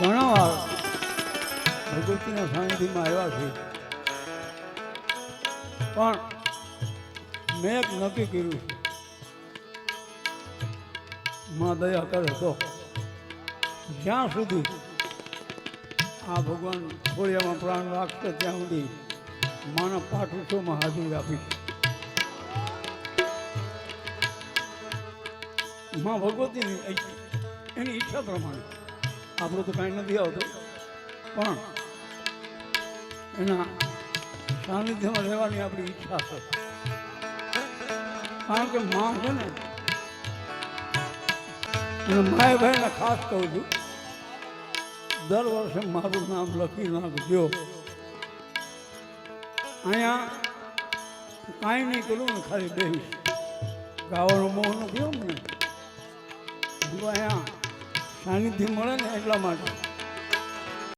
ઘણા વાર ભગવતીના સાનિધ્યમાં આવ્યા છે, પણ મેં એક નક્કી કર્યું છે, માં દયા કરે તો જ્યાં સુધી આ ભગવાન ખોડિયામાં પ્રાણ રાખશે ત્યાં સુધી માના પાઠોત્સવમાં હાજરી આપીશ. માં ભગવતીની એની ઈચ્છા પ્રમાણે આપણું તો કાંઈ નથી આવતું, પણ એના સાનિધ્યમાં રહેવાની આપણી ઈચ્છા છે. કારણ કે માં છે ને, અને માય ભાઈને ખાસ કહું છું, દર વર્ષે મારું નામ લખી નાખજો. અહીંયા કાંઈ નહીં કરું ને, ખાલી બેહીશ. ગાવાનો મોહ નથી મને, અહીંયા સાનિધ્ય મળે ને એટલા માટે.